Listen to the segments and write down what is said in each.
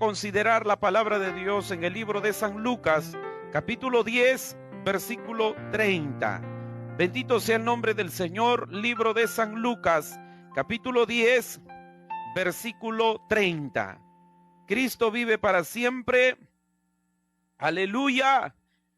considerar la palabra de Dios en el libro de San Lucas, capítulo 10, versículo 30. Bendito sea el nombre del Señor. Libro de San Lucas, capítulo 10, versículo 30. Cristo vive para siempre. Aleluya.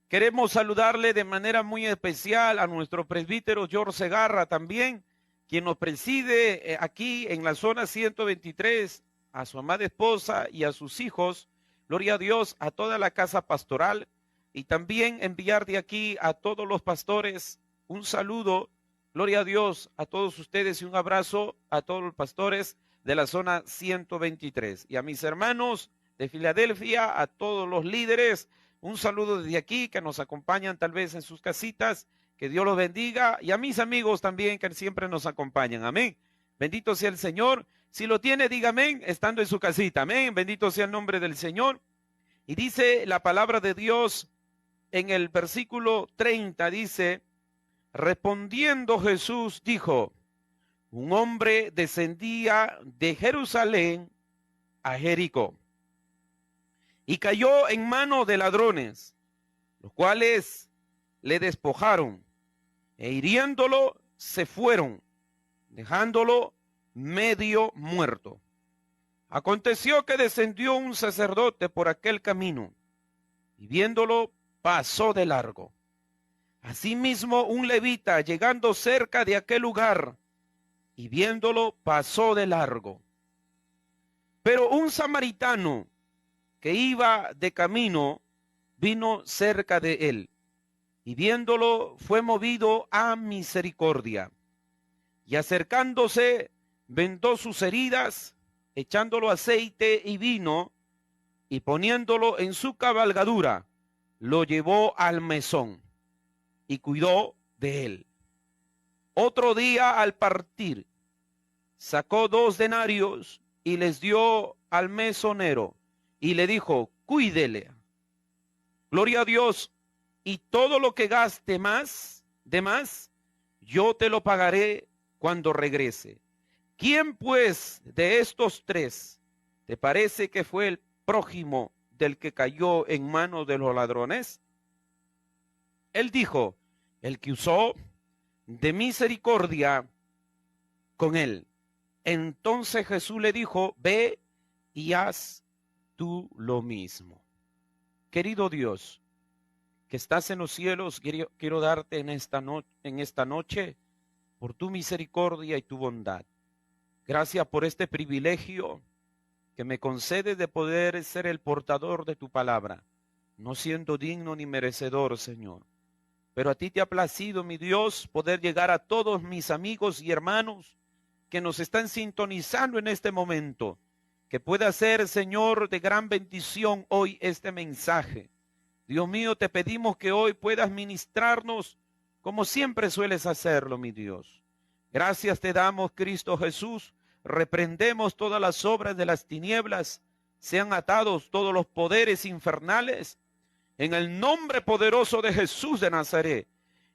Queremos saludarle de manera muy especial a nuestro presbítero George Segarra también, quien nos preside aquí en la zona 123, a su amada esposa y a sus hijos. Gloria a Dios, a toda la casa pastoral, y también enviar de aquí a todos los pastores un saludo. Gloria a Dios a todos ustedes y un abrazo a todos los pastores de la zona 123. Y a mis hermanos de Filadelfia, a todos los líderes, un saludo desde aquí que nos acompañan tal vez en sus casitas. Que Dios los bendiga, y a mis amigos también que siempre nos acompañan. Amén. Bendito sea el Señor. Si lo tiene, diga amén, estando en su casita. Amén. Bendito sea el nombre del Señor. Y dice la palabra de Dios en el versículo 30, dice: respondiendo Jesús dijo, un hombre descendía de Jerusalén a Jericó y cayó en manos de ladrones, los cuales le despojaron e hiriéndolo se fueron, dejándolo medio muerto. Aconteció que descendió un sacerdote por aquel camino y viéndolo pasó de largo. Asimismo un levita, llegando cerca de aquel lugar y viéndolo pasó de largo. Pero un samaritano que iba de camino vino cerca de él y viéndolo fue movido a misericordia, y acercándose vendó sus heridas, echándolo aceite y vino, y poniéndolo en su cabalgadura, lo llevó al mesón y cuidó de él. Otro día al partir, sacó 2 denarios y les dio al mesonero, y le dijo, cuídele. Gloria a Dios. Y todo lo que gaste de más, yo te lo pagaré cuando regrese. ¿Quién pues de estos 3 te parece que fue el prójimo del que cayó en manos de los ladrones? Él dijo, el que usó de misericordia con él. Entonces Jesús le dijo, ve y haz tú lo mismo. Querido Dios, que estás en los cielos, quiero darte en esta noche por tu misericordia y tu bondad. Gracias por este privilegio que me concedes de poder ser el portador de tu palabra, no siendo digno ni merecedor, Señor. Pero a ti te ha placido, mi Dios, poder llegar a todos mis amigos y hermanos que nos están sintonizando en este momento. Que pueda ser, Señor, de gran bendición hoy este mensaje. Dios mío, te pedimos que hoy puedas ministrarnos como siempre sueles hacerlo, mi Dios. Gracias te damos, Cristo Jesús. Reprendemos todas las obras de las tinieblas, sean atados todos los poderes infernales, en el nombre poderoso de Jesús de Nazaret.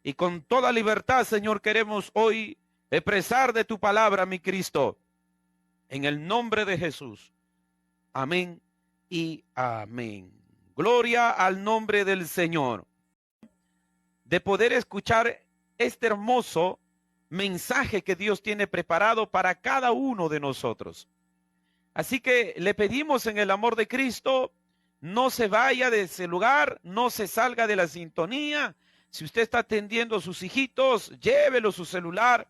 Y con toda libertad, Señor, queremos hoy expresar de tu palabra, mi Cristo, en el nombre de Jesús. Amén y amén. Gloria al nombre del Señor. De poder escuchar este hermoso mensaje que Dios tiene preparado para cada uno de nosotros. Así que le pedimos en el amor de Cristo, no se vaya de ese lugar, no se salga de la sintonía. Si usted está atendiendo a sus hijitos, llévelo su celular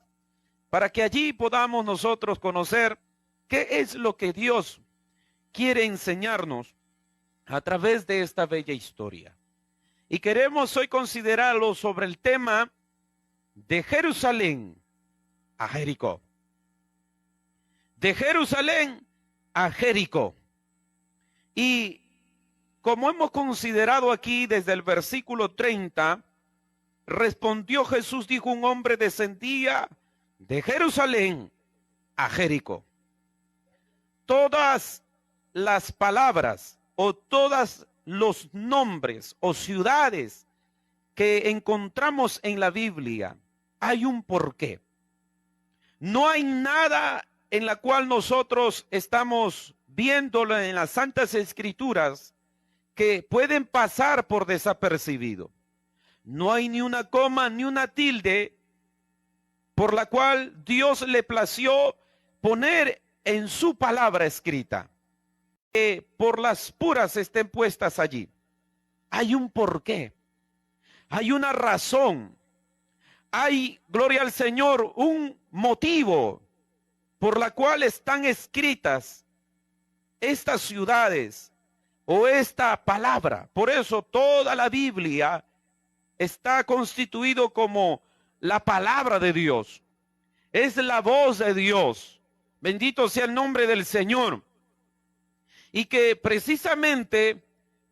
para que allí podamos nosotros conocer qué es lo que Dios quiere enseñarnos a través de esta bella historia. Y queremos hoy considerarlo sobre el tema de Jerusalén a Jericó. De Jerusalén a Jericó. Y como hemos considerado aquí desde el versículo 30, respondió Jesús, dijo, un hombre descendía de Jerusalén a Jericó. Todas las palabras o todos los nombres o ciudades que encontramos en la Biblia, hay un porqué. No hay nada en la cual nosotros estamos viéndolo en las Santas Escrituras que pueden pasar por desapercibido. No hay ni una coma ni una tilde por la cual Dios le plació poner en su palabra escrita, que por las puras estén puestas allí. Hay un porqué, hay una razón, hay, gloria al Señor, un motivo por la cual están escritas estas ciudades o esta palabra. Por eso toda la Biblia está constituido como la palabra de Dios. Es la voz de Dios. Bendito sea el nombre del Señor. Y que precisamente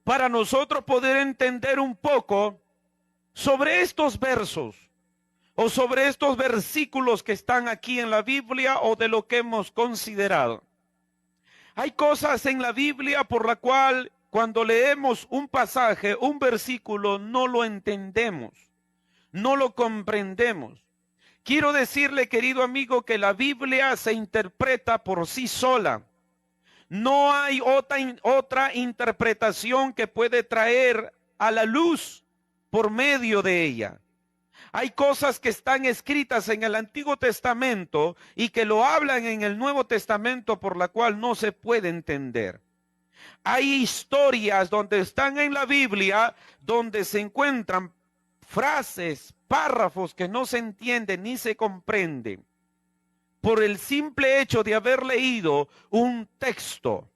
para nosotros poder entender un poco sobre estos versos o sobre estos versículos que están aquí en la Biblia o de lo que hemos considerado. Hay cosas en la Biblia por la cual cuando leemos un pasaje, un versículo, no lo entendemos, no lo comprendemos. Quiero decirle, querido amigo, que la Biblia se interpreta por sí sola. No hay otra interpretación que puede traer a la luz por medio de ella. Hay cosas que están escritas en el Antiguo Testamento y que lo hablan en el Nuevo Testamento por la cual no se puede entender. Hay historias donde están en la Biblia, donde se encuentran frases, párrafos que no se entienden ni se comprenden por el simple hecho de haber leído un texto.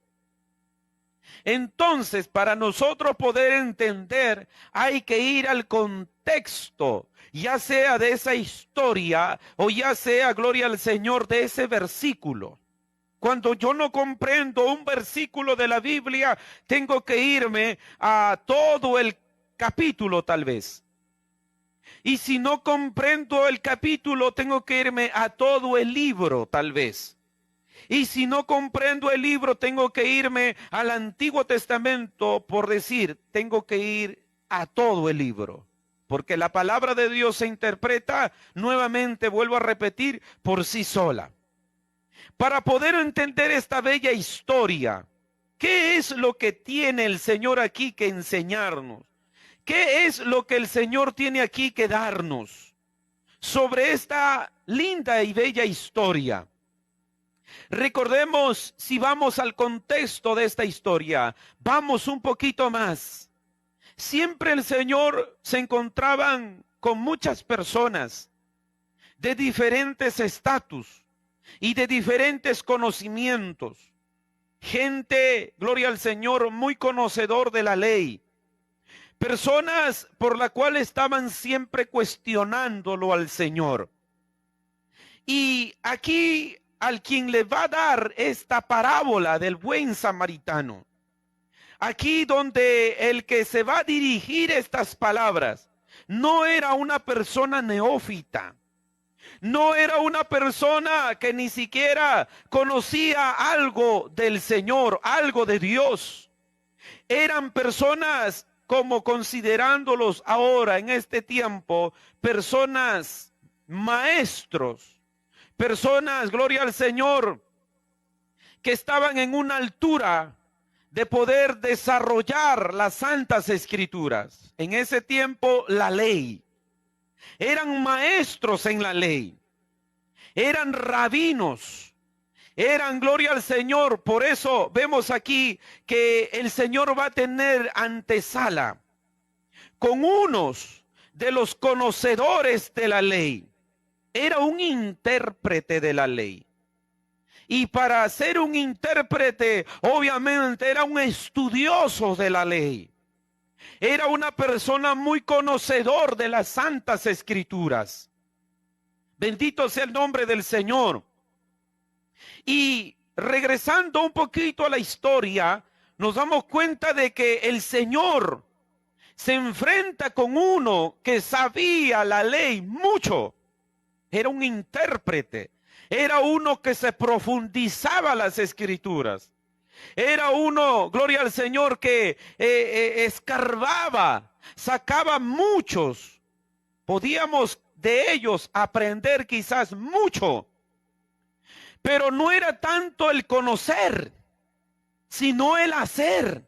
Entonces, para nosotros poder entender, hay que ir al contexto, ya sea de esa historia o ya sea, gloria al Señor, de ese versículo. Cuando yo no comprendo un versículo de la Biblia, tengo que irme a todo el capítulo tal vez. Y si no comprendo el capítulo, tengo que irme a todo el libro tal vez. Y si no comprendo el libro, tengo que irme al Antiguo Testamento, por decir, tengo que ir a todo el libro. Porque la palabra de Dios se interpreta, nuevamente vuelvo a repetir, por sí sola. Para poder entender esta bella historia, ¿qué es lo que tiene el Señor aquí que enseñarnos? ¿Qué es lo que el Señor tiene aquí que darnos sobre esta linda y bella historia? Recordemos, si vamos al contexto de esta historia, vamos un poquito más. Siempre el Señor se encontraban con muchas personas de diferentes estatus y de diferentes conocimientos. Gente, gloria al Señor, muy conocedor de la ley. Personas por la cual estaban siempre cuestionándolo al Señor. Y aquí al quien le va a dar esta parábola del buen samaritano, aquí donde el que se va a dirigir estas palabras, no era una persona neófita, no era una persona que ni siquiera conocía algo del Señor, algo de Dios. Eran personas, como considerándolos ahora en este tiempo, personas maestros, personas, gloria al Señor, que estaban en una altura de poder desarrollar las santas escrituras. En ese tiempo, la ley. Eran maestros en la ley. Eran rabinos. Eran, gloria al Señor. Por eso vemos aquí que el Señor va a tener antesala con unos de los conocedores de la ley. Era un intérprete de la ley. Y para ser un intérprete, obviamente era un estudioso de la ley. Era una persona muy conocedor de las santas escrituras. Bendito sea el nombre del Señor. Y regresando un poquito a la historia, nos damos cuenta de que el Señor se enfrenta con uno que sabía la ley mucho. Era un intérprete, era uno que se profundizaba las escrituras, era uno, gloria al Señor, que escarbaba, sacaba muchos, podíamos de ellos aprender quizás mucho, pero no era tanto el conocer, sino el hacer.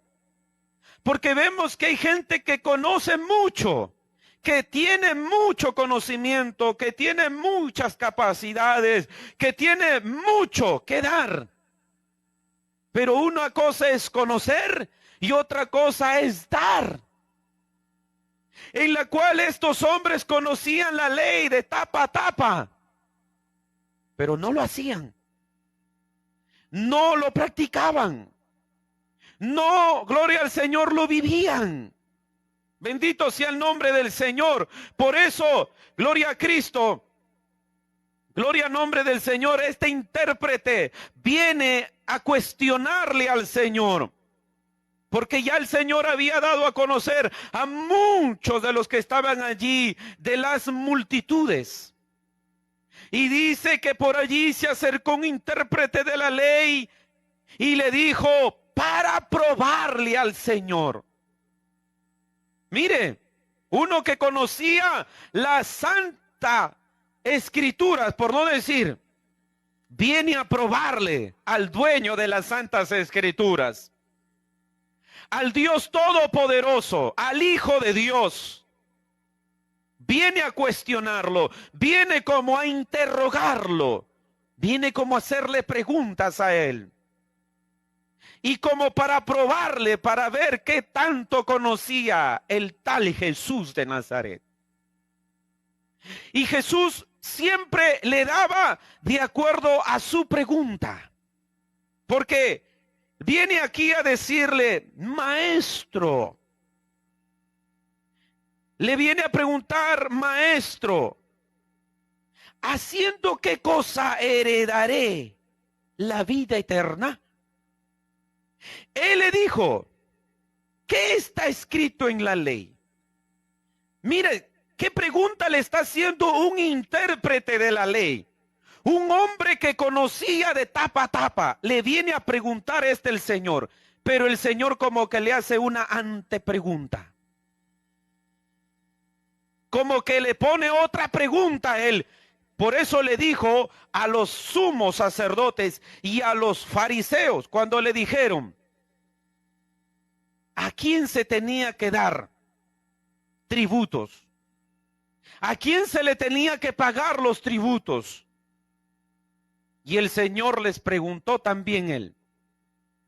Porque vemos que hay gente que conoce mucho, que tiene mucho conocimiento, que tiene muchas capacidades, que tiene mucho que dar. Pero una cosa es conocer y otra cosa es dar. En la cual estos hombres conocían la ley de tapa a tapa, pero no lo hacían. No lo practicaban. No, gloria al Señor, lo vivían. Bendito sea el nombre del Señor. Por eso, gloria a Cristo, gloria al nombre del Señor. Este intérprete viene a cuestionarle al Señor, porque ya el Señor había dado a conocer a muchos de los que estaban allí, de las multitudes. Y dice que por allí se acercó un intérprete de la ley y le dijo, para probarle al Señor. Mire, uno que conocía la Santa Escrituras, por no decir, viene a probarle al dueño de las Santas Escrituras, al Dios Todopoderoso, al Hijo de Dios. Viene a cuestionarlo, viene como a interrogarlo, viene como a hacerle preguntas a él. Y como para probarle, para ver qué tanto conocía el tal Jesús de Nazaret. Y Jesús siempre le daba de acuerdo a su pregunta. Porque viene aquí a decirle, maestro. Le viene a preguntar, maestro, ¿haciendo qué cosa heredaré la vida eterna? Él le dijo, ¿qué está escrito en la ley? Mire, ¿qué pregunta le está haciendo un intérprete de la ley? Un hombre que conocía de tapa a tapa, le viene a preguntar el Señor, pero el Señor como que le hace una antepregunta. Como que le pone otra pregunta a él. Por eso le dijo a los sumos sacerdotes y a los fariseos, cuando le dijeron, ¿a quién se tenía que dar tributos? ¿A quién se le tenía que pagar los tributos? Y el Señor les preguntó también él.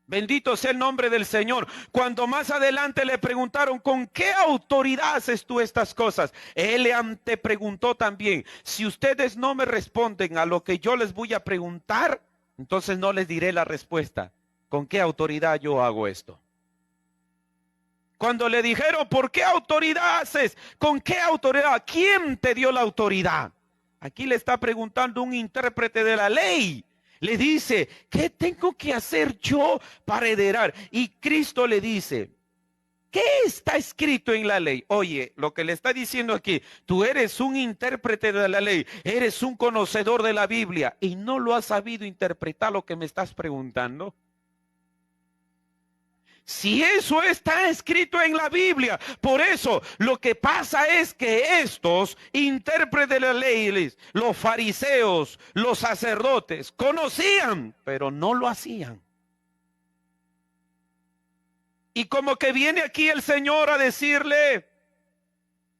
Bendito sea el nombre del Señor. Cuando más adelante le preguntaron, ¿con qué autoridad haces tú estas cosas? Él le antepreguntó también, si ustedes no me responden a lo que yo les voy a preguntar, entonces no les diré la respuesta. ¿Con qué autoridad yo hago esto? Cuando le dijeron, ¿por qué autoridad haces? ¿Con qué autoridad? ¿Quién te dio la autoridad? Aquí le está preguntando un intérprete de la ley. Le dice, ¿qué tengo que hacer yo para heredar? Y Cristo le dice, ¿qué está escrito en la ley? Oye, lo que le está diciendo aquí, tú eres un intérprete de la ley, eres un conocedor de la Biblia y no lo has sabido interpretar lo que me estás preguntando. Si eso está escrito en la Biblia, por eso lo que pasa es que estos intérpretes de la ley, los fariseos, los sacerdotes, conocían, pero no lo hacían. Y como que viene aquí el Señor a decirle,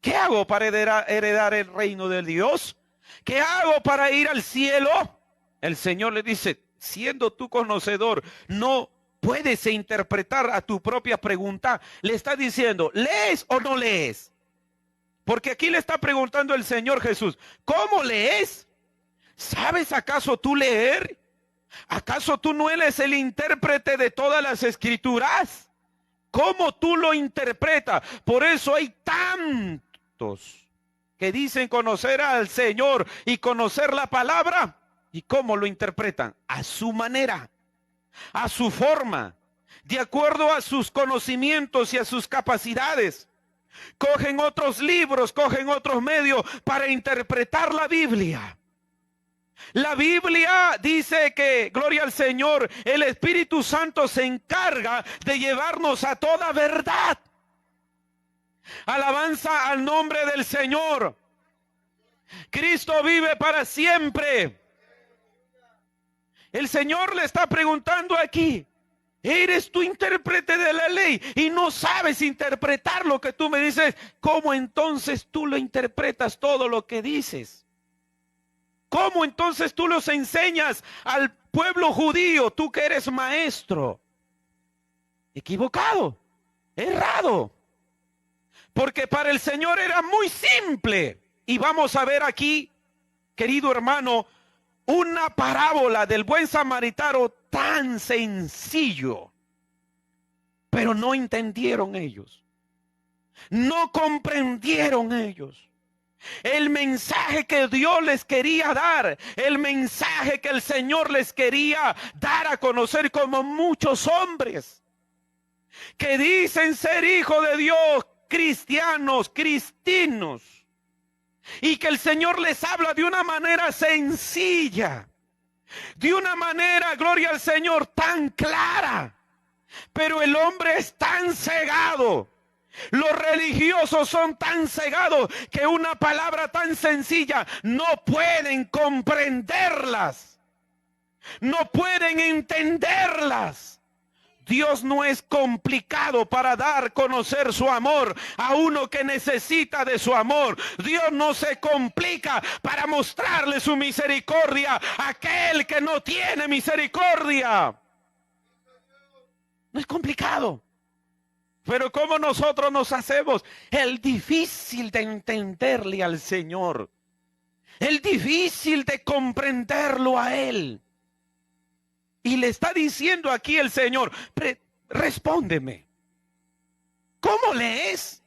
¿qué hago para heredar el reino de Dios? ¿Qué hago para ir al cielo? El Señor le dice, siendo tú conocedor, no puedes interpretar a tu propia pregunta. Le está diciendo, ¿lees o no lees? Porque aquí le está preguntando el Señor Jesús, ¿cómo lees? ¿Sabes acaso tú leer? ¿Acaso tú no eres el intérprete de todas las escrituras? ¿Cómo tú lo interpretas? Por eso hay tantos que dicen conocer al Señor y conocer la palabra. ¿Y cómo lo interpretan? A su manera, a su forma, de acuerdo a sus conocimientos y a sus capacidades. Cogen otros libros, cogen otros medios para interpretar la Biblia. La Biblia dice que, gloria al Señor, el Espíritu Santo se encarga de llevarnos a toda verdad. Alabanza al nombre del Señor. Cristo vive para siempre. El Señor le está preguntando aquí, Eres tu intérprete de la ley y no sabes interpretar lo que tú me dices. ¿Cómo entonces tú lo interpretas todo lo que dices? ¿Cómo entonces tú los enseñas al pueblo judío, tú que eres maestro? Equivocado, errado. Porque para el Señor era muy simple. Y vamos a ver aquí, querido hermano, una parábola del buen samaritano tan sencillo. Pero no entendieron ellos. No comprendieron ellos. El mensaje que Dios les quería dar, el mensaje que el Señor les quería dar a conocer, como muchos hombres que dicen ser hijos de Dios, cristianos, cristinos, y que el Señor les habla de una manera sencilla, de una manera, gloria al Señor, tan clara, pero el hombre es tan cegado. Los religiosos son tan cegados que una palabra tan sencilla no pueden comprenderlas, no pueden entenderlas. Dios no es complicado para dar a conocer su amor a uno que necesita de su amor. Dios no se complica para mostrarle su misericordia a aquel que no tiene misericordia. No es complicado. Pero ¿cómo nosotros nos hacemos el difícil de entenderle al Señor? El difícil de comprenderlo a Él. Y le está diciendo aquí el Señor, respóndeme. ¿Cómo lees?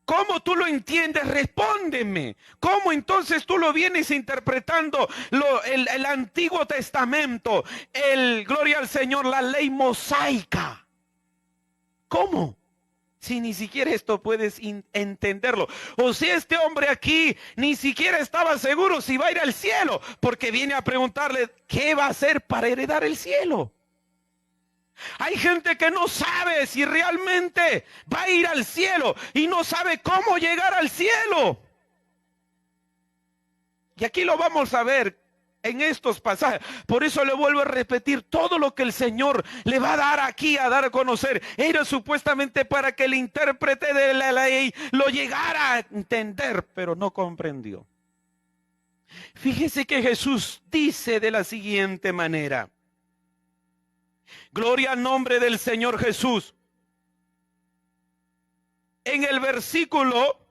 ¿Cómo tú lo entiendes? Respóndeme. ¿Cómo entonces tú lo vienes interpretando el Antiguo Testamento? Gloria al Señor, la ley mosaica. ¿Cómo? Si ni siquiera esto puedes entenderlo. O si este hombre aquí ni siquiera estaba seguro si va a ir al cielo, porque viene a preguntarle qué va a hacer para heredar el cielo. Hay gente que no sabe si realmente va a ir al cielo y no sabe cómo llegar al cielo. Y aquí lo vamos a ver en estos pasajes. Por eso le vuelvo a repetir, todo lo que el Señor le va a dar aquí, a dar a conocer, era supuestamente para que el intérprete de la ley lo llegara a entender, pero no comprendió. Fíjese que Jesús dice de la siguiente manera: gloria al nombre del Señor Jesús. En el versículo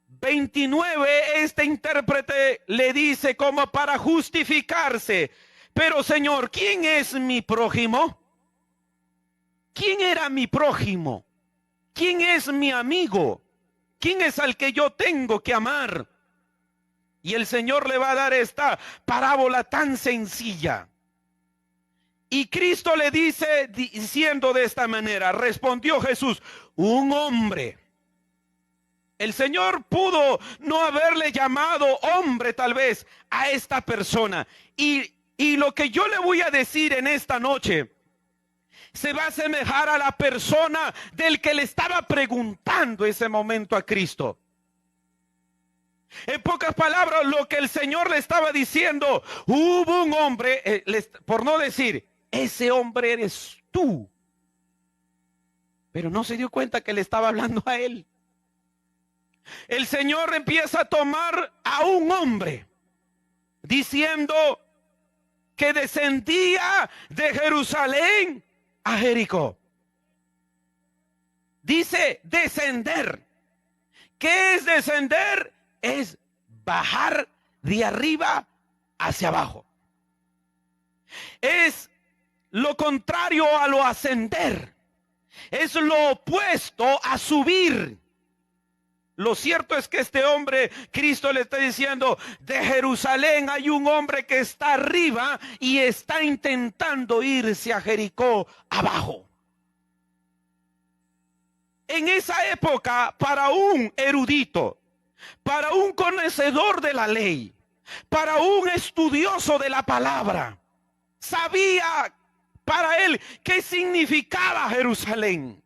29, este intérprete le dice como para justificarse: pero Señor, ¿quién es mi prójimo? ¿Quién era mi prójimo? ¿Quién es mi amigo? ¿Quién es al que yo tengo que amar? Y el Señor le va a dar esta parábola tan sencilla. Y Cristo le dice, diciendo de esta manera, respondió Jesús: un hombre. El Señor pudo no haberle llamado hombre tal vez a esta persona. Y lo que yo le voy a decir en esta noche se va a asemejar a la persona del que le estaba preguntando ese momento a Cristo. En pocas palabras, lo que el Señor le estaba diciendo: hubo un hombre, por no decir, ese hombre eres tú. Pero no se dio cuenta que le estaba hablando a él. El Señor empieza a tomar a un hombre, diciendo que descendía de Jerusalén a Jericó. Dice descender. ¿Qué es descender? Es bajar de arriba hacia abajo. Es lo contrario a lo ascender. Es lo opuesto a subir. Lo cierto es que este hombre, Cristo le está diciendo, de Jerusalén hay un hombre que está arriba y está intentando irse a Jericó abajo. En esa época, para un erudito, para un conocedor de la ley, para un estudioso de la palabra, sabía para él qué significaba Jerusalén.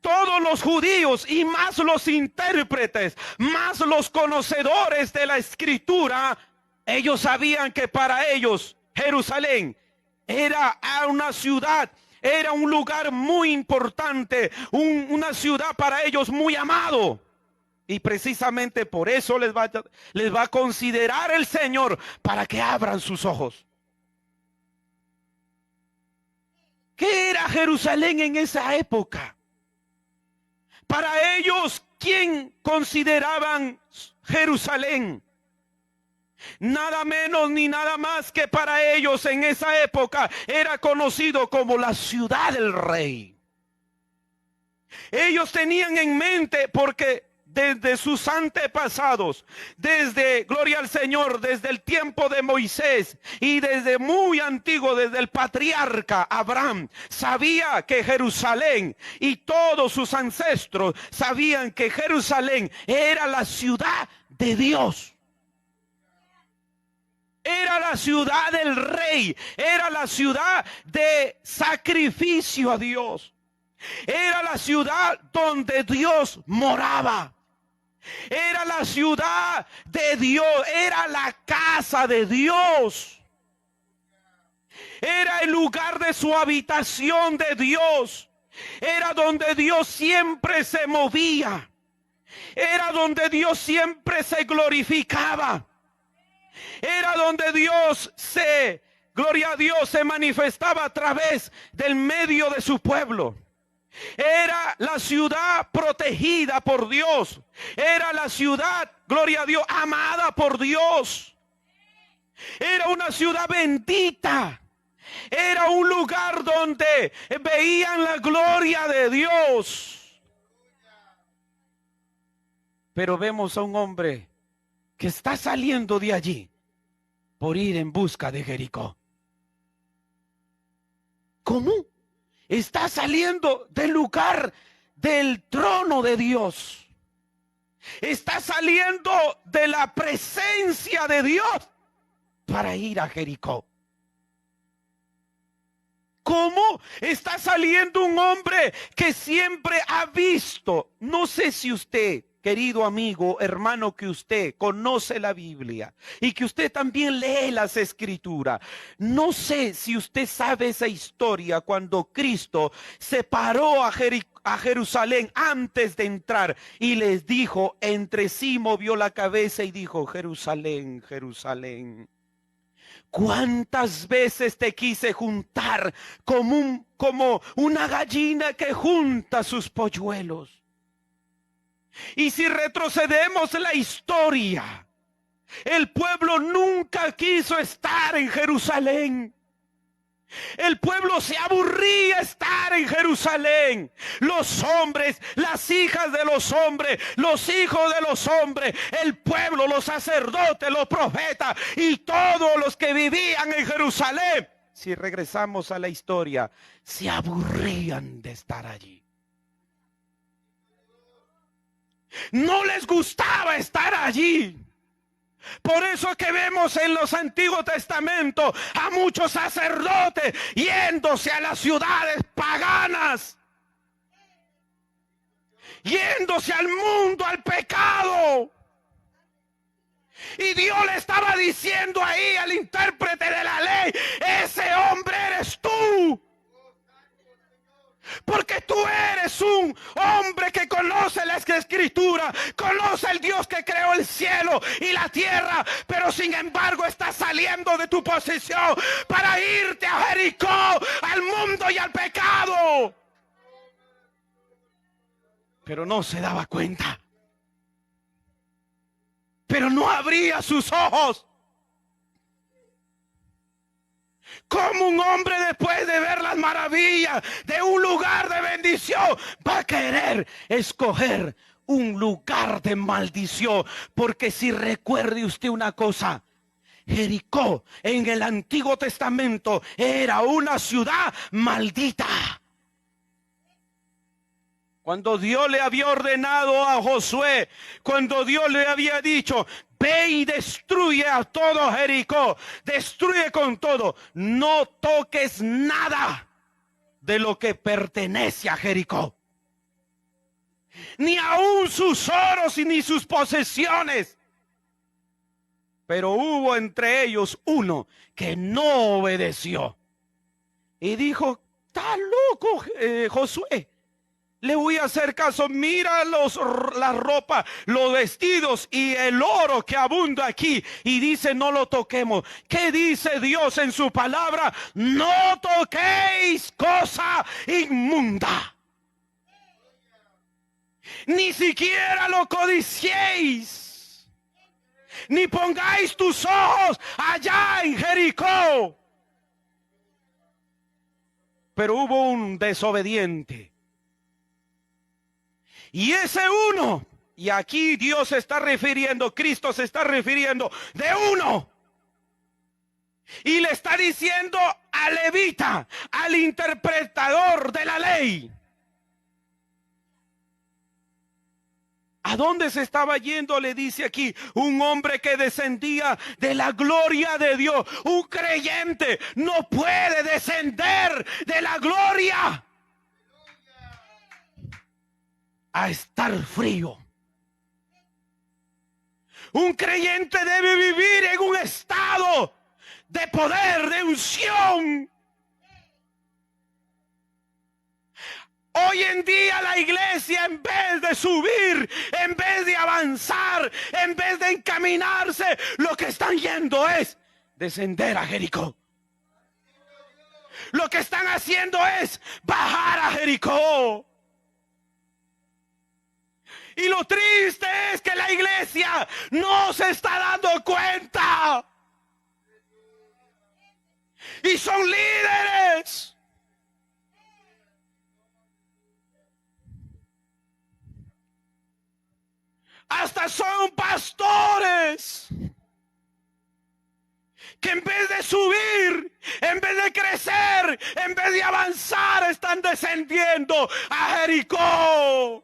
Todos los judíos y más los intérpretes, más los conocedores de la escritura, ellos sabían que para ellos Jerusalén era una ciudad, era un lugar muy importante, una ciudad para ellos muy amado. Y precisamente por eso les va a considerar el Señor para que abran sus ojos. ¿Qué era Jerusalén en esa época? Para ellos, ¿quién consideraban Jerusalén? Nada menos ni nada más que para ellos en esa época era conocido como la ciudad del rey. Ellos tenían en mente, porque desde sus antepasados, desde, gloria al Señor, desde el tiempo de Moisés y desde muy antiguo, desde el patriarca Abraham, sabía que Jerusalén, y todos sus ancestros sabían que Jerusalén era la ciudad de Dios. Era la ciudad del rey, era la ciudad de sacrificio a Dios. Era la ciudad donde Dios moraba. Era la ciudad de Dios, era la casa de Dios. Era el lugar de su habitación de Dios. Era donde Dios siempre se movía. Era donde Dios siempre se glorificaba. Era donde Dios gloria a Dios, se manifestaba a través del medio de su pueblo. Era la ciudad protegida por Dios. Era la ciudad, gloria a Dios, amada por Dios. Era una ciudad bendita. Era un lugar donde veían la gloria de Dios. Pero vemos a un hombre que está saliendo de allí por ir en busca de Jericó. ¿Cómo? Está saliendo del lugar del trono de Dios. Está saliendo de la presencia de Dios para ir a Jericó. ¿Cómo está saliendo un hombre que siempre ha visto? No sé si usted, querido amigo, hermano, que usted conoce la Biblia y que usted también lee las Escrituras. No sé si usted sabe esa historia cuando Cristo se paró a Jerusalén antes de entrar y les dijo, entre sí movió la cabeza y dijo: Jerusalén, Jerusalén, ¿cuántas veces te quise juntar como una gallina que junta sus polluelos? Y si retrocedemos la historia, el pueblo nunca quiso estar en Jerusalén. El pueblo se aburría estar en Jerusalén. Los hombres, las hijas de los hombres, los hijos de los hombres, el pueblo, los sacerdotes, los profetas y todos los que vivían en Jerusalén, si regresamos a la historia, se aburrían de estar allí. No les gustaba estar allí. Por eso es que vemos en los Antiguos Testamentos a muchos sacerdotes yéndose a las ciudades paganas, yéndose al mundo, al pecado. Y Dios le estaba diciendo ahí al intérprete de la ley: ese hombre eres tú. Porque tú eres un hombre que conoce la Escritura, conoce el Dios que creó el cielo y la tierra, pero sin embargo estás saliendo de tu posición para irte a Jericó, al mundo y al pecado. Pero no se daba cuenta. Pero no abría sus ojos. ¿Cómo un hombre, después de ver las maravillas de un lugar de bendición, va a querer escoger un lugar de maldición? Porque si recuerde usted una cosa, Jericó en el Antiguo Testamento era una ciudad maldita. Cuando Dios le había ordenado a Josué, cuando Dios le había dicho: ve y destruye a todo Jericó, destruye con todo, no toques nada de lo que pertenece a Jericó, ni aun sus oros y ni sus posesiones. Pero hubo entre ellos uno que no obedeció. Y dijo, está loco Josué. Le voy a hacer caso. Mira las ropas, los vestidos y el oro que abunda aquí. Y dice, no lo toquemos. ¿Qué dice Dios en su palabra? No toquéis cosa inmunda. Ni siquiera lo codiciéis. Ni pongáis tus ojos allá en Jericó. Pero hubo un desobediente. Y ese uno, y aquí Dios se está refiriendo, Cristo se está refiriendo de uno. Y le está diciendo al levita, al interpretador de la ley. ¿A dónde se estaba yendo? Le dice aquí, un hombre que descendía de la gloria de Dios. Un creyente no puede descender de la gloria a estar frío. Un creyente debe vivir en un estado de poder, de unción. Hoy en día la iglesia, en vez de subir, en vez de avanzar, en vez de encaminarse, lo que están yendo es descender a Jericó. Lo que están haciendo es bajar a Jericó. Y lo triste es que la iglesia no se está dando cuenta. Y son líderes. Hasta son pastores que en vez de subir, en vez de crecer, en vez de avanzar, están descendiendo a Jericó.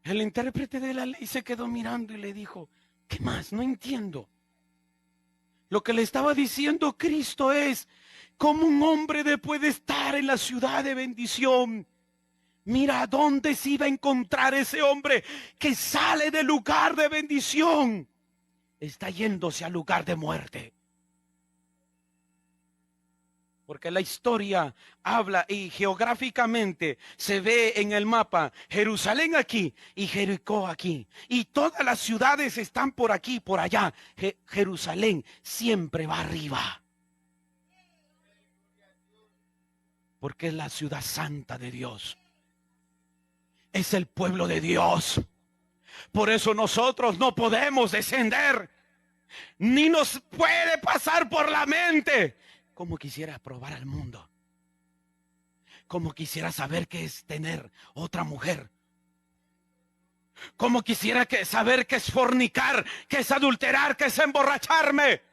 El intérprete de la ley se quedó mirando y le dijo, ¿qué más? No entiendo. Lo que le estaba diciendo Cristo es, ¿cómo un hombre puede estar en la ciudad de bendición? Mira, ¿a dónde se iba a encontrar ese hombre que sale del lugar de bendición? Está yéndose al lugar de muerte. Porque la historia habla y geográficamente se ve en el mapa Jerusalén aquí y Jericó aquí. Y todas las ciudades están por aquí, por allá. Jerusalén siempre va arriba. Porque es la ciudad santa de Dios. Es el pueblo de Dios. Por eso nosotros no podemos descender. Ni nos puede pasar por la mente. Como quisiera probar al mundo. Como quisiera saber qué es tener otra mujer. Como quisiera saber qué es fornicar, qué es adulterar, qué es emborracharme.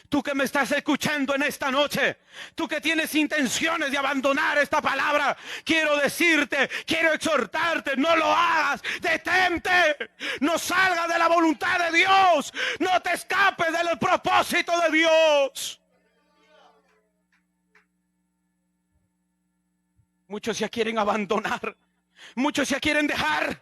Tú que me estás escuchando en esta noche, tú que tienes intenciones de abandonar esta palabra, quiero decirte, quiero exhortarte, no lo hagas, detente, no salgas de la voluntad de Dios, no te escapes del propósito de Dios. Muchos ya quieren abandonar, muchos ya quieren dejar,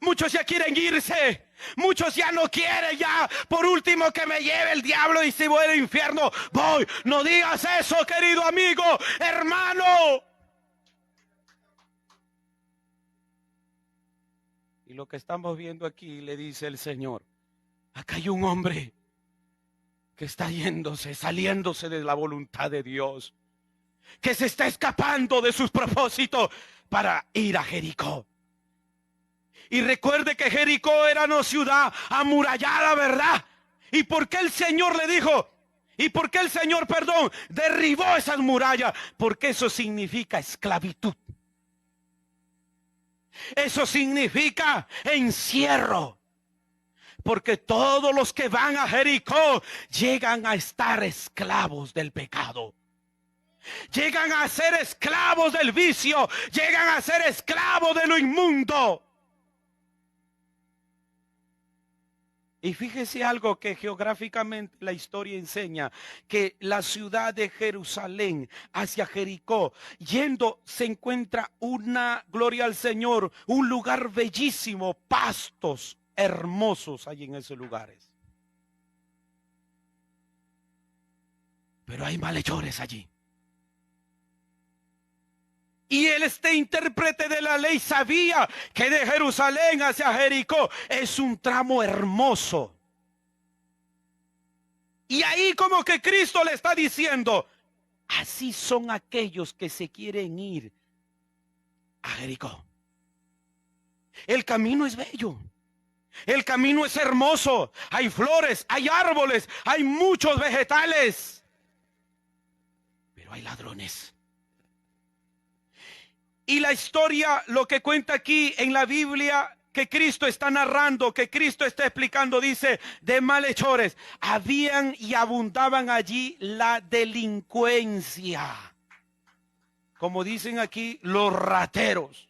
muchos ya quieren irse, muchos ya no quieren ya. Por último que me lleve el diablo y si voy al infierno, voy. No digas eso, querido amigo, hermano. Y lo que estamos viendo aquí, le dice el Señor, acá hay un hombre que está yéndose, saliéndose de la voluntad de Dios, que se está escapando de sus propósitos para ir a Jericó. Y recuerde que Jericó era una ciudad amurallada, ¿verdad? ¿Y por qué el Señor le dijo? ¿Y por qué el Señor, derribó esas murallas? Porque eso significa esclavitud. Eso significa encierro. Porque todos los que van a Jericó llegan a estar esclavos del pecado. Llegan a ser esclavos del vicio. Llegan a ser esclavos de lo inmundo. Y fíjese algo que geográficamente la historia enseña, que la ciudad de Jerusalén hacia Jericó, yendo se encuentra una, gloria al Señor, un lugar bellísimo, pastos hermosos hay en esos lugares. Pero hay malhechores allí. Y este intérprete de la ley sabía que de Jerusalén hacia Jericó es un tramo hermoso. Y ahí como que Cristo le está diciendo, así son aquellos que se quieren ir a Jericó. El camino es bello. El camino es hermoso. Hay flores, hay árboles, hay muchos vegetales. Pero hay ladrones. Y la historia, lo que cuenta aquí en la Biblia, que Cristo está narrando, que Cristo está explicando, dice, de malhechores. Habían y abundaban allí la delincuencia. Como dicen aquí, los rateros.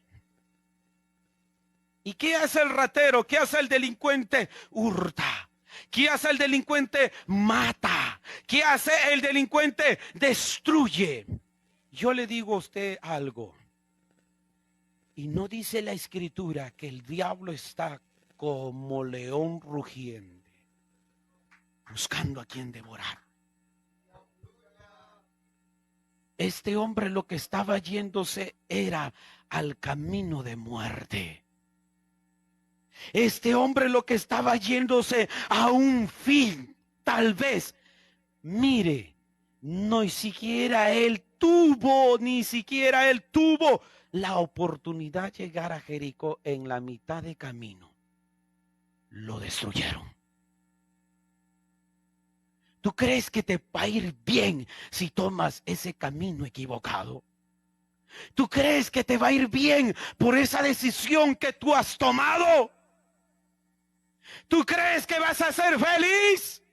¿Y qué hace el ratero? ¿Qué hace el delincuente? Hurta. ¿Qué hace el delincuente? Mata. ¿Qué hace el delincuente? Destruye. Yo le digo a usted algo. Y no dice la escritura que el diablo está como león rugiente, buscando a quien devorar. Este hombre lo que estaba yéndose era al camino de muerte. Este hombre lo que estaba yéndose a un fin, tal vez. Mire, ni siquiera él tuvo la oportunidad de llegar a Jericó. En la mitad de camino lo destruyeron. ¿Tú crees que te va a ir bien si tomas ese camino equivocado? ¿Tú crees que te va a ir bien por esa decisión que tú has tomado? ¿Tú crees que vas a ser feliz?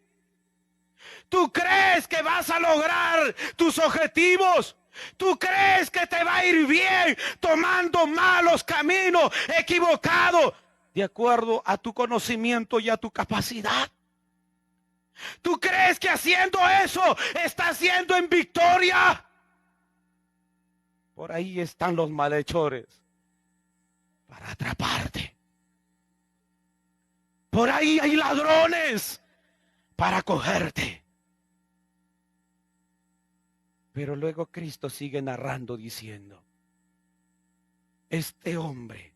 ¿Tú crees que vas a lograr tus objetivos? ¿Tú crees que te va a ir bien tomando malos caminos, equivocados, de acuerdo a tu conocimiento y a tu capacidad? ¿Tú crees que haciendo eso estás siendo en victoria? Por ahí están los malhechores para atraparte. Por ahí hay ladrones para cogerte. Pero luego Cristo sigue narrando diciendo, este hombre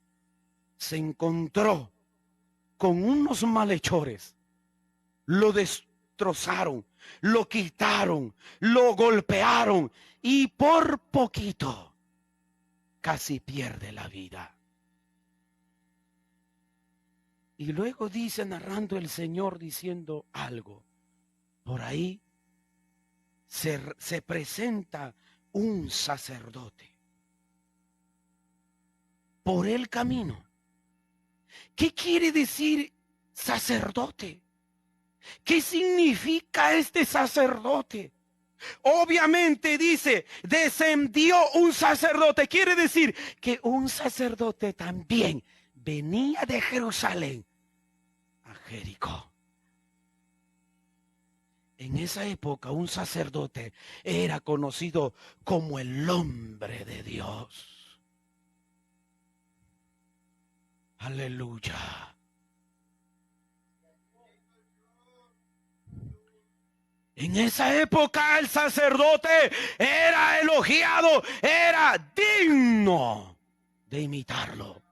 se encontró con unos malhechores, lo destrozaron, lo quitaron, lo golpearon y por poquito casi pierde la vida. Y luego dice, narrando el Señor, diciendo algo, por ahí se presenta un sacerdote por el camino. ¿Qué quiere decir sacerdote? ¿Qué significa este sacerdote? Obviamente dice, descendió un sacerdote. Quiere decir que un sacerdote también venía de Jerusalén a Jericó. En esa época un sacerdote era conocido como el hombre de Dios. Aleluya. En esa época el sacerdote era elogiado, era digno de imitarlo.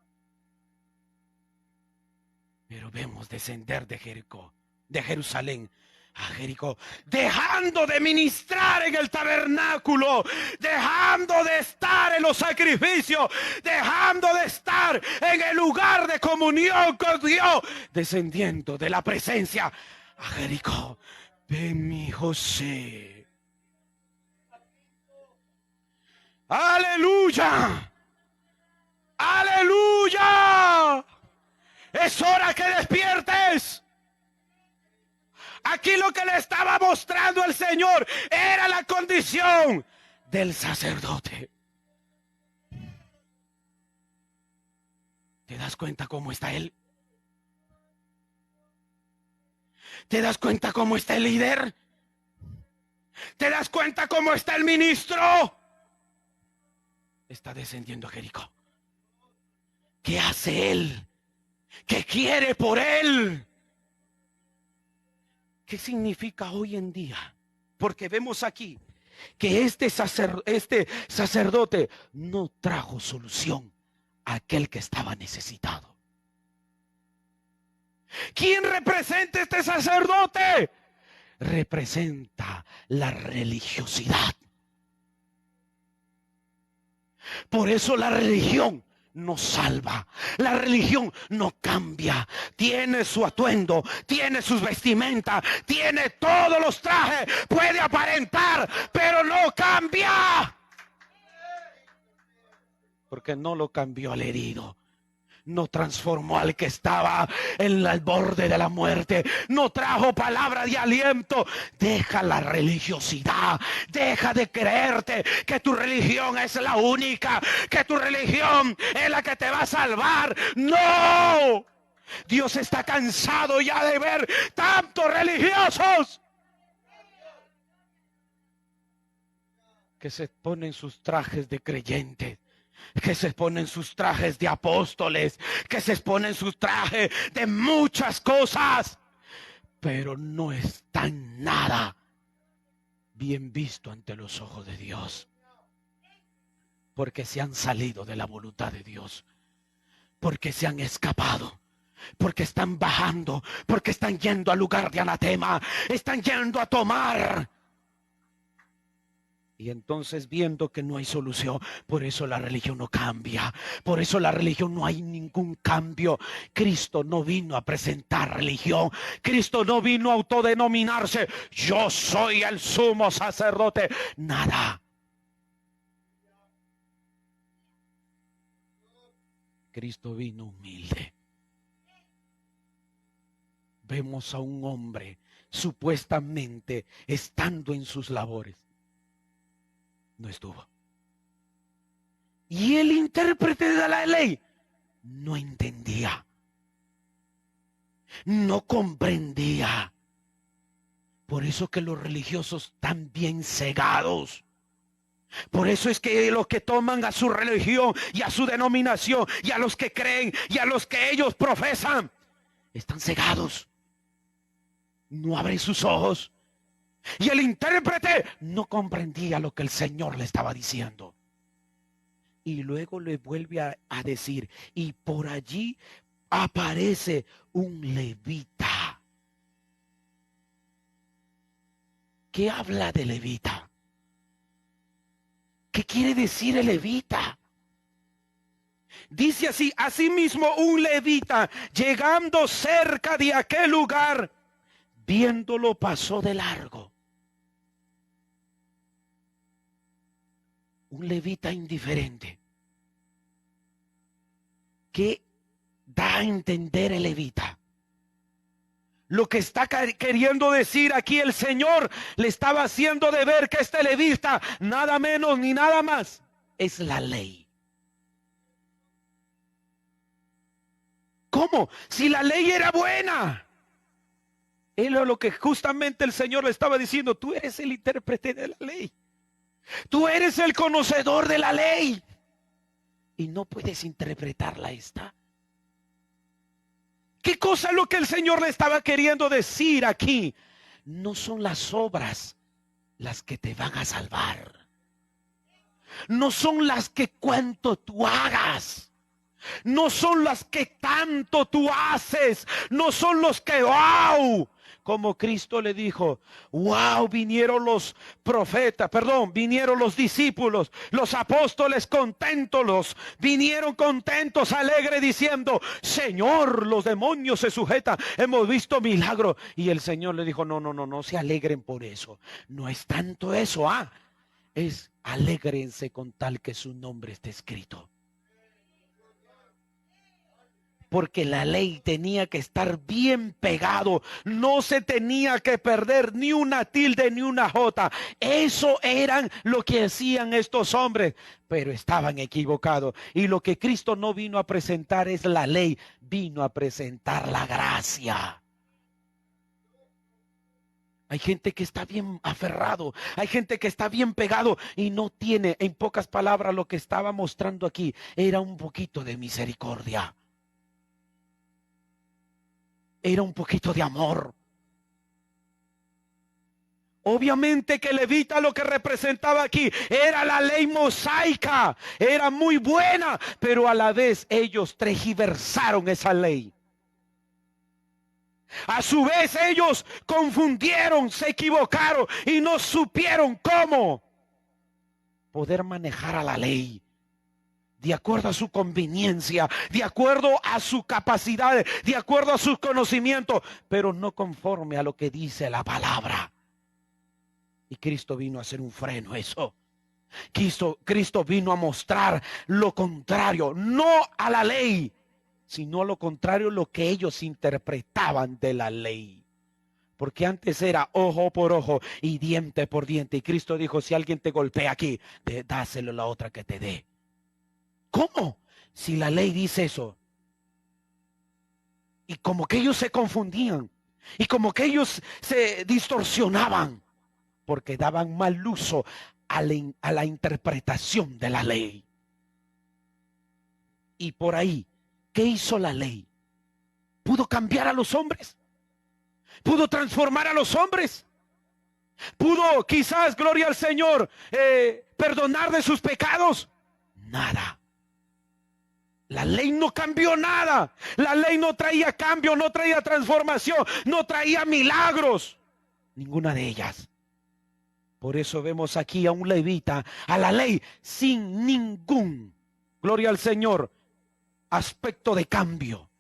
Pero vemos descender de Jericó, de Jerusalén a Jericó, dejando de ministrar en el tabernáculo, dejando de estar en los sacrificios, dejando de estar en el lugar de comunión con Dios, descendiendo de la presencia a Jericó. Ven, mi José. Aleluya. Aleluya. Es hora que despiertes. Aquí lo que le estaba mostrando el Señor era la condición del sacerdote. ¿Te das cuenta cómo está él? ¿Te das cuenta cómo está el líder? ¿Te das cuenta cómo está el ministro? Está descendiendo a Jericó. ¿Qué hace él? que quiere por él. ¿Qué significa hoy en día? Porque vemos aquí que este sacerdote no trajo solución a aquel que estaba necesitado. ¿Quién representa este sacerdote? Representa la religiosidad. Por eso la religión no salva, la religión no cambia. Tiene su atuendo, tiene sus vestimentas, tiene todos los trajes, puede aparentar, pero no cambia. Porque no lo cambió al herido, no transformó al que estaba en el borde de la muerte, no trajo palabra de aliento. Deja la religiosidad, deja de creerte que tu religión es la única, que tu religión es la que te va a salvar. No, Dios está cansado ya de ver tantos religiosos que se ponen sus trajes de creyentes, que se ponen sus trajes de apóstoles, que se ponen sus trajes de muchas cosas, pero no están nada bien visto ante los ojos de Dios, porque se han salido de la voluntad de Dios, porque se han escapado, porque están bajando, porque están yendo al lugar de anatema, están yendo a tomar. Y entonces, viendo que no hay solución, por eso la religión no cambia, por eso la religión no hay ningún cambio. Cristo no vino a presentar religión, Cristo no vino a autodenominarse, yo soy el sumo sacerdote, nada. Cristo vino humilde. Vemos a un hombre supuestamente estando en sus labores, no estuvo. Y el intérprete de la ley no entendía, no comprendía. Por eso que los religiosos están bien cegados. Por eso es que los que toman a su religión y a su denominación y a los que creen y a los que ellos profesan, están cegados. No abren sus ojos. Y el intérprete no comprendía lo que el Señor le estaba diciendo. Y luego le vuelve a decir, y por allí aparece un levita. ¿Qué habla de levita? ¿Qué quiere decir el levita? Dice así, asimismo un levita, llegando cerca de aquel lugar, viéndolo pasó de largo. Un levita indiferente. ¿Qué da a entender el levita? Lo que está queriendo decir aquí el Señor le estaba haciendo de ver que este levita, nada menos ni nada más, es la ley. ¿Cómo? Si la ley era buena. Es lo que justamente el Señor le estaba diciendo, tú eres el intérprete de la ley. Tú eres el conocedor de la ley y no puedes interpretarla esta. ¿Qué cosa es lo que el Señor le estaba queriendo decir aquí? No son las obras las que te van a salvar. No son las que cuanto tú hagas. No son las que tanto tú haces. No son los que wow. Como Cristo le dijo, wow, vinieron los profetas, vinieron los discípulos, los apóstoles contentos, vinieron contentos, alegres, diciendo, Señor, los demonios se sujetan, hemos visto milagros. Y el Señor le dijo, no se alegren por eso, no es tanto eso, es alégrense con tal que su nombre esté escrito. Porque la ley tenía que estar bien pegado, no se tenía que perder ni una tilde ni una jota. Eso eran lo que hacían estos hombres, pero estaban equivocados. Y lo que Cristo no vino a presentar es la ley, vino a presentar la gracia. Hay gente que está bien aferrado, hay gente que está bien pegado y no tiene, en pocas palabras, lo que estaba mostrando aquí era un poquito de misericordia. era un poquito de amor. Obviamente que levita lo que representaba aquí era la ley mosaica, era muy buena, pero a la vez ellos tergiversaron esa ley. A su vez ellos confundieron, se equivocaron y no supieron cómo poder manejar a la ley de acuerdo a su conveniencia, de acuerdo a su capacidad, de acuerdo a sus conocimientos, pero no conforme a lo que dice la palabra. Y Cristo vino a hacer un freno a eso. Cristo vino a mostrar lo contrario, no a la ley, sino a lo contrario, lo que ellos interpretaban de la ley. Porque antes era ojo por ojo y diente por diente. Y Cristo dijo, si alguien te golpea aquí, dáselo la otra que te dé. ¿Cómo? Si la ley dice eso. Y como que ellos se confundían. Y como que ellos se distorsionaban. Porque daban mal uso a la interpretación de la ley. Y por ahí, ¿qué hizo la ley? ¿Pudo cambiar a los hombres? ¿Pudo transformar a los hombres? ¿Pudo quizás, gloria al Señor, perdonar de sus pecados? Nada. La ley no cambió nada. La ley no traía cambio, no traía transformación, no traía milagros. Ninguna de ellas. Por eso vemos aquí a un levita, a la ley, sin ningún, gloria al Señor, aspecto de cambio.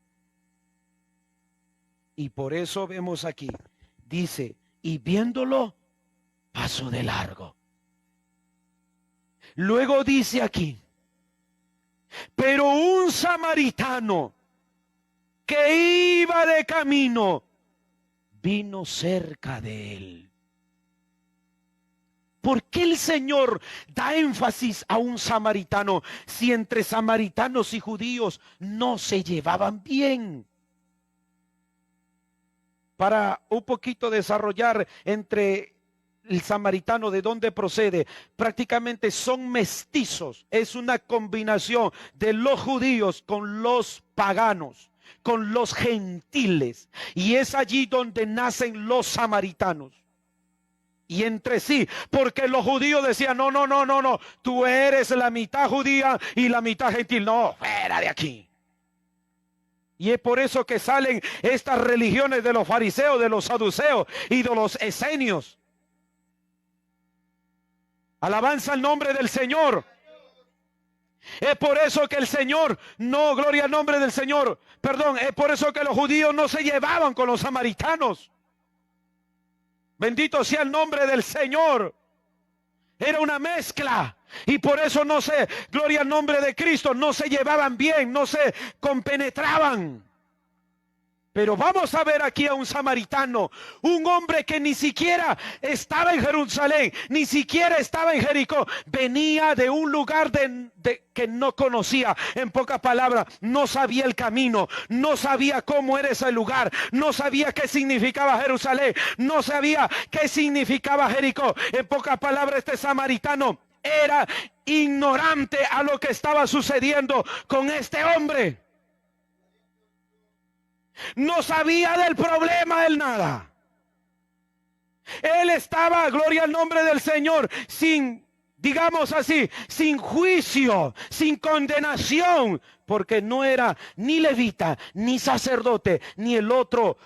Y por eso vemos aquí, dice, y viéndolo, pasó de largo. Luego dice aquí, pero un samaritano que iba de camino, vino cerca de él. ¿Por qué el Señor da énfasis a un samaritano si entre samaritanos y judíos no se llevaban bien? Para un poquito desarrollar entre el samaritano, de dónde procede, prácticamente son mestizos. Es una combinación de los judíos con los paganos, con los gentiles. Y es allí donde nacen los samaritanos. Y entre sí, porque los judíos decían, no, tú eres la mitad judía y la mitad gentil. No, fuera de aquí. Y es por eso que salen estas religiones de los fariseos, de los saduceos y de los esenios. Alabanza al nombre del Señor. Es por eso que el Señor, no, gloria al nombre del Señor, perdón, es por eso que los judíos no se llevaban con los samaritanos. Bendito sea el nombre del Señor. Era una mezcla. Y por eso no se, gloria al nombre de Cristo, no se llevaban bien, no se compenetraban. Pero vamos a ver aquí a un samaritano, un hombre que ni siquiera estaba en Jerusalén, ni siquiera estaba en Jericó, venía de un lugar que no conocía. En pocas palabras, no sabía el camino, no sabía cómo era ese lugar, no sabía qué significaba Jerusalén, no sabía qué significaba Jericó. En pocas palabras, este samaritano era ignorante a lo que estaba sucediendo con este hombre. No sabía del problema, él nada. Él estaba, gloria al nombre del Señor, sin, digamos así, sin juicio, sin condenación, porque no era ni levita, ni sacerdote, ni el otro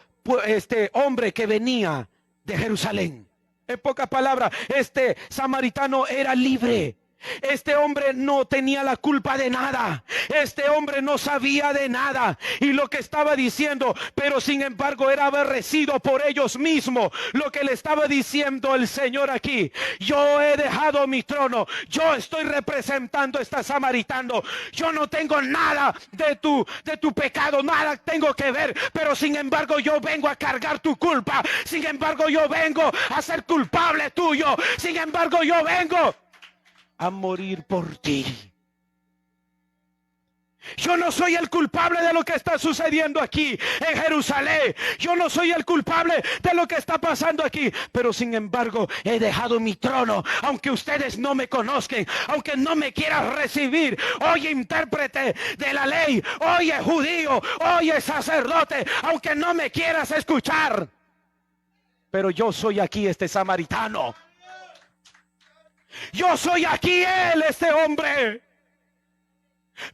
hombre que venía de Jerusalén. En pocas palabras, este samaritano era libre. Este hombre no tenía la culpa de nada. Este hombre no sabía de nada. Y lo que estaba diciendo, pero sin embargo era aborrecido por ellos mismos. Lo que le estaba diciendo el Señor aquí: yo he dejado mi trono. Yo estoy representando a este samaritano. Yo no tengo nada de tu pecado. Nada tengo que ver. Pero sin embargo yo vengo a cargar tu culpa. Sin embargo yo vengo a ser culpable tuyo. Sin embargo yo vengo a morir por ti. Yo no soy el culpable de lo que está sucediendo aquí en Jerusalén. Yo no soy el culpable de lo que está pasando aquí. Pero sin embargo, he dejado mi trono. Aunque ustedes no me conozcan, aunque no me quieran recibir. Oye, intérprete de la ley. Oye, judío. Oye, sacerdote. Aunque no me quieras escuchar. Pero yo soy aquí este samaritano. Yo soy aquí él, este hombre.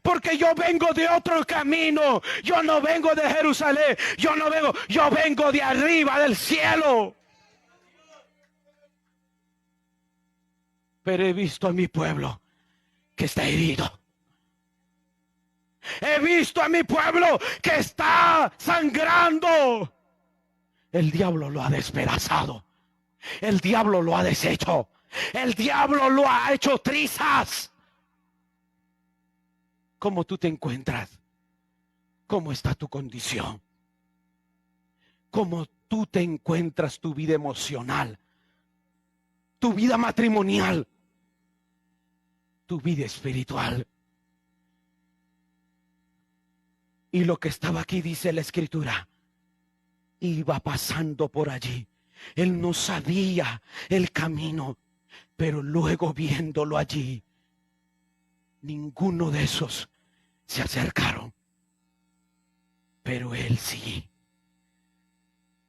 Porque yo vengo de otro camino. Yo no vengo de Jerusalén. Yo vengo de arriba del cielo. Pero he visto a mi pueblo que está herido. He visto a mi pueblo que está sangrando. El diablo lo ha despedazado. El diablo lo ha deshecho. El diablo lo ha hecho trizas. ¿Cómo tú te encuentras? ¿Cómo está tu condición? ¿Cómo tú te encuentras tu vida emocional? Tu vida matrimonial. Tu vida espiritual. Y lo que estaba aquí dice la Escritura. Iba pasando por allí. Él no sabía el camino. Pero luego viéndolo allí, ninguno de esos se acercaron. Pero él sí.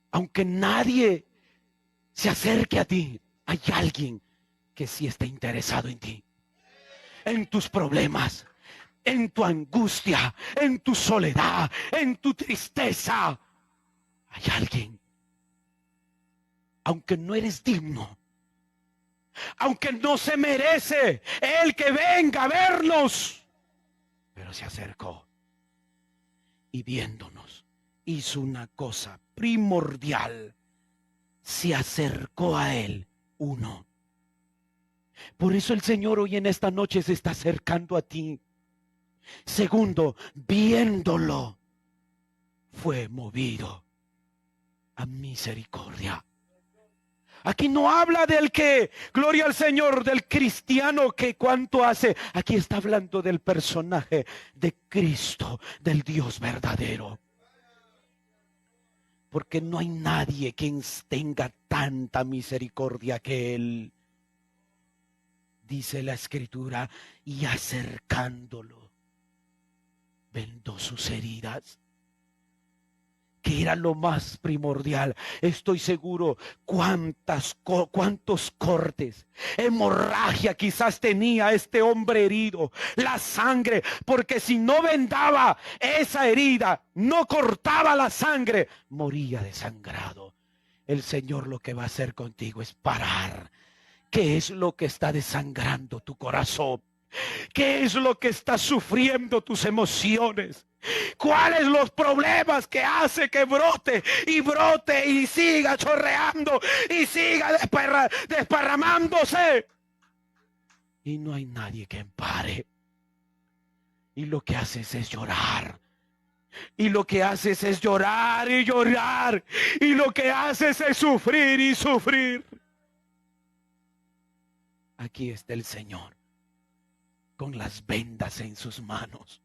Aunque nadie se acerque a ti, hay alguien que sí está interesado en ti. En tus problemas, en tu angustia, en tu soledad, en tu tristeza. Hay alguien. Aunque no eres digno. Aunque no se merece el que venga a vernos. Pero se acercó. Y viéndonos, hizo una cosa primordial. Se acercó a él uno. Por eso el Señor hoy en esta noche se está acercando a ti. Segundo, viéndolo, fue movido a misericordia. Aquí no habla del que, gloria al Señor, del cristiano que cuánto hace. Aquí está hablando del personaje de Cristo, del Dios verdadero. Porque no hay nadie quien tenga tanta misericordia que Él. Dice la Escritura, y acercándolo, vendó sus heridas. Que era lo más primordial. Estoy seguro cuántos cortes, hemorragia quizás tenía este hombre herido, la sangre, porque si no vendaba esa herida, no cortaba la sangre, moría desangrado. El Señor lo que va a hacer contigo es parar. ¿Qué es lo que está desangrando tu corazón? ¿Qué es lo que está sufriendo tus emociones? ¿Cuáles los problemas que hace que brote y siga chorreando y siga desparramándose? Y no hay nadie que pare. Y lo que haces es llorar. Y lo que haces es llorar y llorar. Y lo que haces es sufrir y sufrir. Aquí está el Señor con las vendas en sus manos.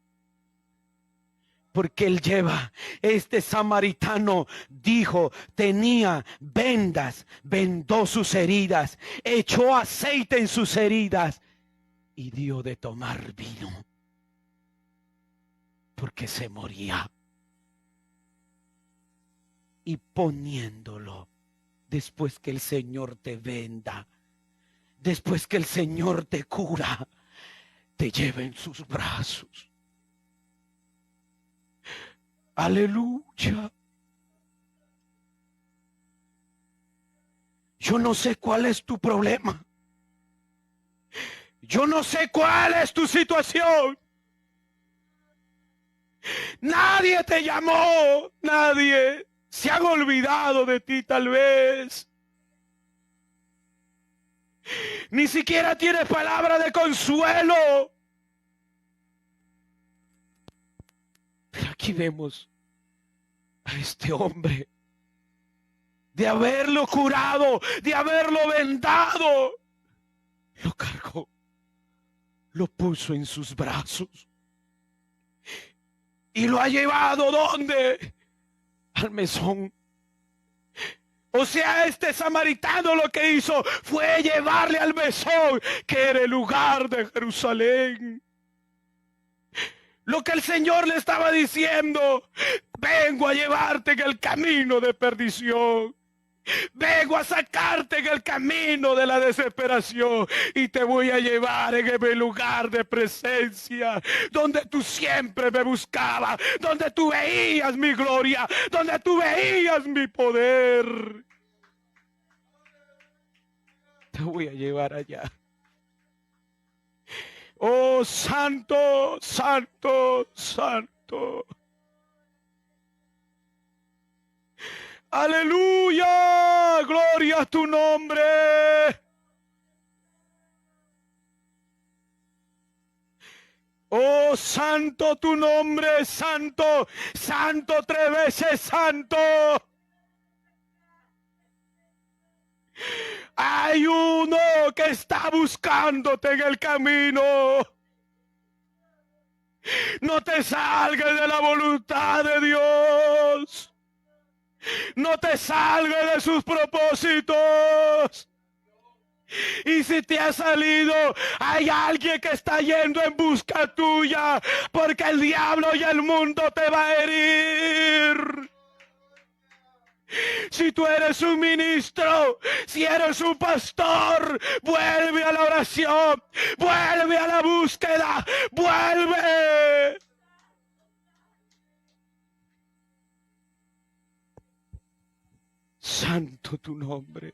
Porque él lleva, este samaritano dijo, tenía vendas, vendó sus heridas, echó aceite en sus heridas y dio de tomar vino. Porque se moría. Y poniéndolo, después que el Señor te venda, después que el Señor te cura, te lleva en sus brazos. Aleluya. Yo no sé cuál es tu problema. Yo no sé cuál es tu situación. Nadie te llamó. Nadie. Se han olvidado de ti tal vez. Ni siquiera tienes palabra de consuelo. Pero aquí vemos a este hombre, de haberlo curado, de haberlo vendado, lo cargó, lo puso en sus brazos Y lo ha llevado ¿dónde? Al mesón. O sea, este samaritano lo que hizo fue llevarle al mesón, que era el lugar de Jerusalén. Lo que el Señor le estaba diciendo: vengo a llevarte en el camino de perdición. Vengo a sacarte en el camino de la desesperación y te voy a llevar en el lugar de presencia, donde tú siempre me buscabas, donde tú veías mi gloria, donde tú veías mi poder. Te voy a llevar allá. Oh, santo, santo, santo. Aleluya, gloria a tu nombre. Oh, santo tu nombre, santo, santo, 3 veces santo. Hay uno que está buscándote en el camino. No te salgas de la voluntad de Dios. No te salgas de sus propósitos. Y si te ha salido, hay alguien que está yendo en busca tuya, porque el diablo y el mundo te va a herir. Si tú eres un ministro, si eres un pastor, vuelve a la oración, vuelve a la búsqueda, vuelve. Santo tu nombre.